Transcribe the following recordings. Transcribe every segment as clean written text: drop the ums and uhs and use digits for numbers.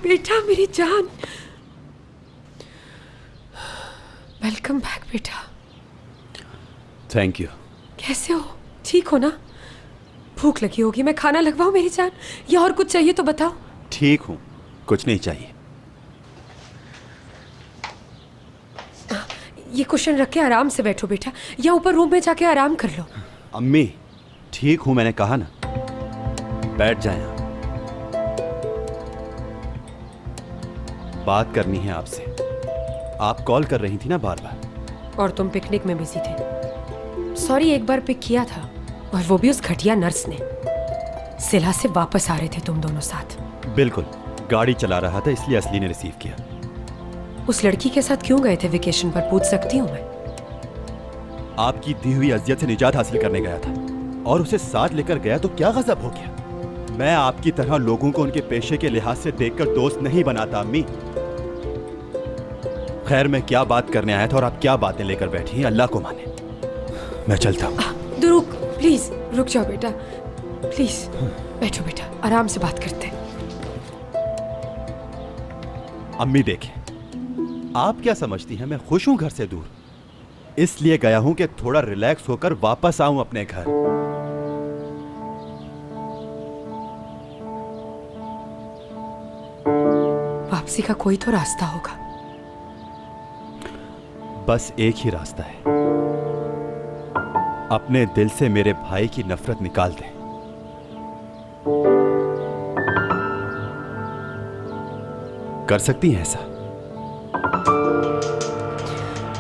बेटा मेरी जान, वेलकम बैक बेटा। Thank you. कैसे हो, ठीक हो ना? भूख लगी होगी, मैं खाना लगवाऊं मेरी जान, या और कुछ चाहिए तो बताओ। ठीक हूँ, कुछ नहीं चाहिए। ये कुशन रख के आराम से बैठो बेटा, या ऊपर रूम में जाके आराम कर लो। अम्मी ठीक हूँ, मैंने कहा ना। बैठ जाए आप। बात करनी है आपसे। आप कॉल कर रही थी ना बार बार। और तुम पिकनिक में बिजी थे। सॉरी, एक बार पिक किया था, और वो भी उस घटिया नर्स ने। सिला से वापस आ रहे थे तुम दोनों साथ। बिल्कुल, गाड़ी चला रहा था इसलिए असली ने रिसीव किया। उस लड़की के साथ क्यों गए थे वेकेशन पर, पूछ सकती हूँ मैं? आपकी दी हुई अजियत से निजात हासिल करने गया था, और उसे साथ लेकर गया तो क्या गजब हो गया। मैं आपकी तरह लोगों को उनके पेशे के लिहाज से देखकर दोस्त नहीं बनाता अम्मी। खैर, मैं क्या बात करने आया था और आप क्या बातें लेकर बैठी हैं, अल्लाह को माने। मैं चलता हूँ। रुक, प्लीज रुक जाओ बेटा, प्लीज बैठो बेटा, आराम से बात करते हैं। अम्मी देखें, आप क्या समझती हैं मैं खुश हूं घर से दूर? इसलिए गया हूं कि थोड़ा रिलैक्स होकर वापस आऊं अपने घर। वापसी का कोई तो रास्ता होगा। बस एक ही रास्ता है, अपने दिल से मेरे भाई की नफरत निकाल दें। कर सकती हैं ऐसा?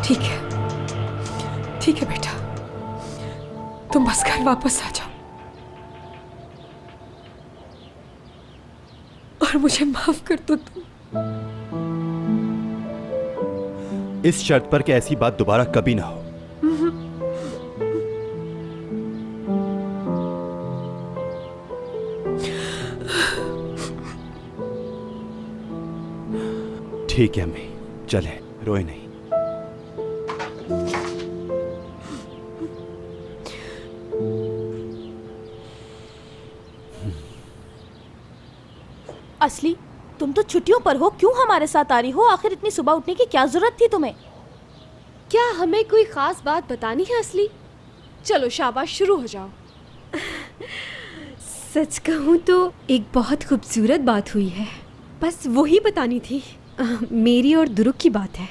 ठीक है, ठीक है बेटा, तुम बस घर वापस आ जाओ और मुझे माफ कर दो तुम। इस शर्त पर कि ऐसी बात दोबारा कभी ना हो। ठीक है अम्मी, चले, रोए नहीं। असली, तुम तो छुट्टियों पर हो, क्यों हमारे साथ आ रही हो? आखिर इतनी सुबह उठने की क्या जरूरत थी तुम्हें? क्या हमें कोई खास बात बतानी है असली? चलो शाबाश, शुरू हो जाओ। सच कहूँ तो एक बहुत खूबसूरत बात हुई है, बस वही बतानी थी। मेरी और दुरुक की बात है।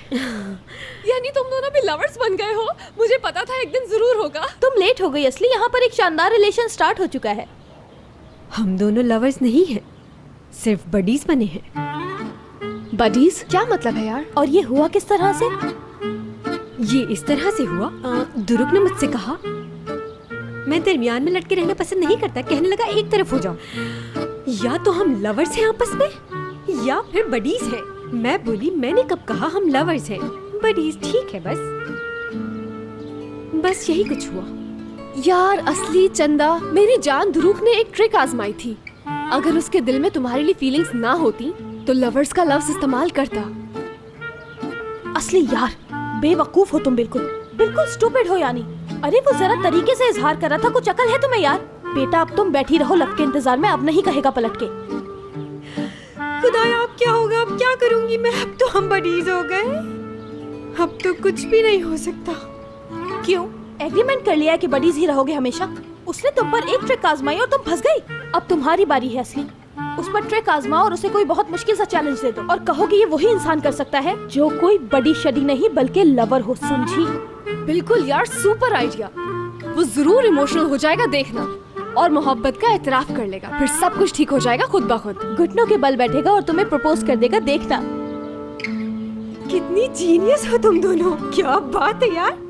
यानी तुम दोनों भी लवर्स बन गए हो? मुझे पता था एक दिन जरूर होगा। तुम लेट हो गई असली, यहाँ पर एक शानदार रिलेशन स्टार्ट हो चुका है। हम दोनों लवर्स नहीं हैं, सिर्फ बडीज बने हैं। बडीज? क्या मतलब है यार? और ये हुआ किस तरह से? ये इस तरह से हुआ, दुरुक ने मुझसे कहा, मैं दरमियान में लटके रहना पसंद नहीं करता, कहने लगा एक तरफ हो जाओ, या तो हम लवर्स हैं आपस में या फिर बडीज हैं। मैं बोली, मैंने कब कहा हम लवर्स हैं, बडीज ठीक है। बस यही कुछ हुआ। यार असली चंदा, मेरी जान दुरुक ने एक ट्रिक आजमाई थी। अगर उसके दिल में तुम्हारे लिए फीलिंग्स ना होती तो लवर्स का लफ्ज इस्तेमाल करता। असली यार, बेवकूफ हो तुम, बिल्कुल बिल्कुल स्टूपिड हो यानी। अरे वो जरा तरीके से इजहार कर रहा था, कुछ अकल है तुम्हें यार? बेटा अब तुम बैठी रहो लव के इंतजार में, अब नहीं कहेगा पलट के। खुदाया अब क्या होगा, अब क्या करूंगी मैं? अब तो हम बडीज हो गए, अब तो कुछ भी नहीं हो सकता। क्यों? एग्रीमेंट कर लिया है कि बडीज ही रहोगे हमेशा? उसने तुम पर एक ट्रिक आजमाई और तुम फंस गई। अब तुम्हारी बारी है असली, उस पर ट्रिक आजमाओ और उसे कोई बहुत मुश्किल सा चैलेंज दे दो, और कहो कि ये वही इंसान कर सकता है जो कोई बड़ी शडी नहीं बल्कि लवर हो, समझी? बिल्कुल यार, सुपर आइडिया। वो जरूर इमोशनल हो जाएगा, देखना, और मोहब्बत का एतराफ कर लेगा, फिर सब कुछ ठीक हो जाएगा खुद ब खुद। घुटनों के बल बैठेगा और तुम्हें प्रपोज कर देगा, देखना। कितनी जीनियस हो तुम दोनों, क्या बात है यार।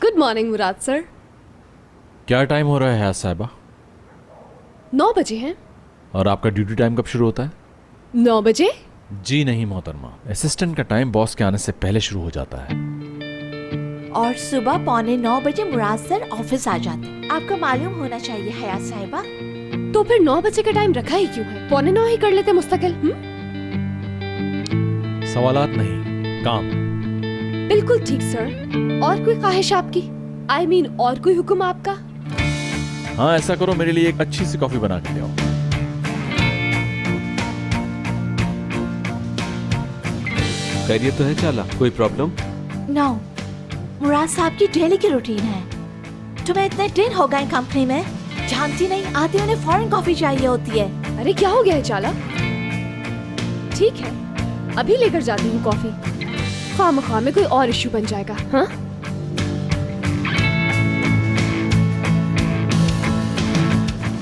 गुड मॉर्निंग मुराद सर। क्या टाइम हो रहा है हयात साहिबा? 9 बजे हैं। और आपका ड्यूटी टाइम कब शुरू होता है? 9 बजे? जी नहीं मोहतरमा, असिस्टेंट का टाइम बॉस के आने से पहले शुरू हो जाता है। और सुबह 8:45 बजे मुराद सर ऑफिस आ जाते हैं। आपको मालूम होना चाहिए हयात साहिबा। तो फिर 9 बजे का टाइम रखा ही क्यों है? 8:45 ही कर लेते मुस्तकिल। सवालात नहीं, काम। बिल्कुल ठीक सर। और कोई ख्वाहिश आपकी? I mean, और कोई हुक्म आपका? हाँ, ऐसा करो, मेरे लिए एक अच्छी सी कॉफी बना के ले आओ। खैरियत तो है चाला? कोई प्रॉब्लम? नो, मुराद साहब की डेली की रूटीन है। तुम्हें इतने दिन हो गए कंपनी में, जानती नहीं आते उन्हें फॉरेन कॉफी चाहिए होती है। अरे क्या हो गया है चाला? ठीक है, अभी लेकर जाती हूँ कॉफी। खामखा में कोई और इश्यू बन जाएगा। हाँ,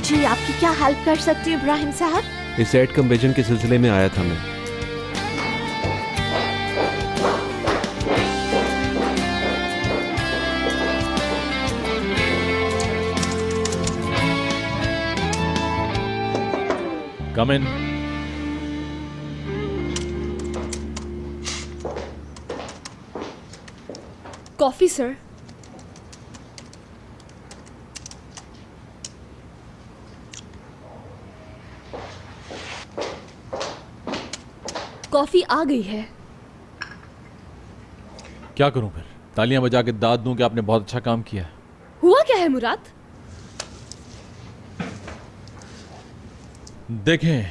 जी आपकी क्या हेल्प कर सकती हूँ इब्राहिम साहब? इस एड कन्वर्जन के सिलसिले में आया था मैं। Come in. Coffee sir. Coffee आ गई है। क्या करूं फिर? तालियां बजा के दाद दूं कि आपने बहुत अच्छा काम किया है? हुआ क्या है मुराद? देखें,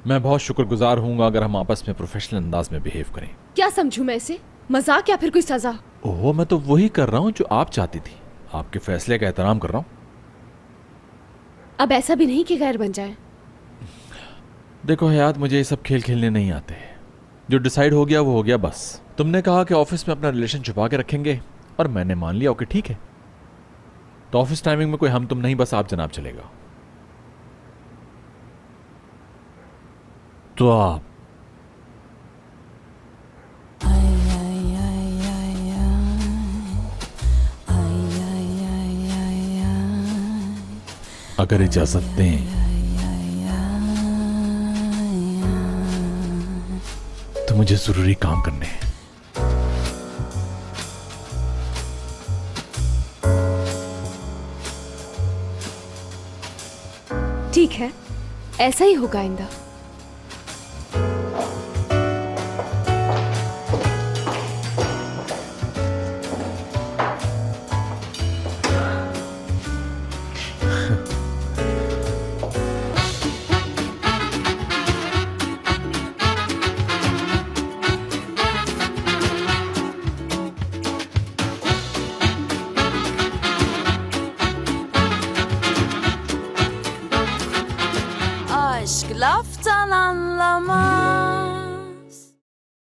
मैं बहुत शुक्रगुजार हूंगा अगर हम आपस में प्रोफेशनल अंदाज में बिहेव करें। क्या समझूं मैं इसे? मजाक या फिर कोई सजा? ओह, मैं तो वही कर रहा हूं जो आप चाहती थी। आपके फैसले का एहतराम कर रहा हूं। अब ऐसा भी नहीं कि गैर बन जाए। देखो हयात, मुझे ये सब खेल खेलने नहीं आते। जो डिसाइड हो गया वो हो गया बस। तुमने कहा कि ऑफिस में अपना रिलेशन छुपा के रखेंगे और मैंने मान लिया। ओके ठीक है, तो ऑफिस टाइमिंग में कोई हम तुम नहीं, बस आप जनाब चलेगा। तो आप अगर इजाजत दें तो मुझे जरूरी काम करने हैं। ठीक है, ऐसा ही होगा आइंदा। Aşk laftan anlamaz.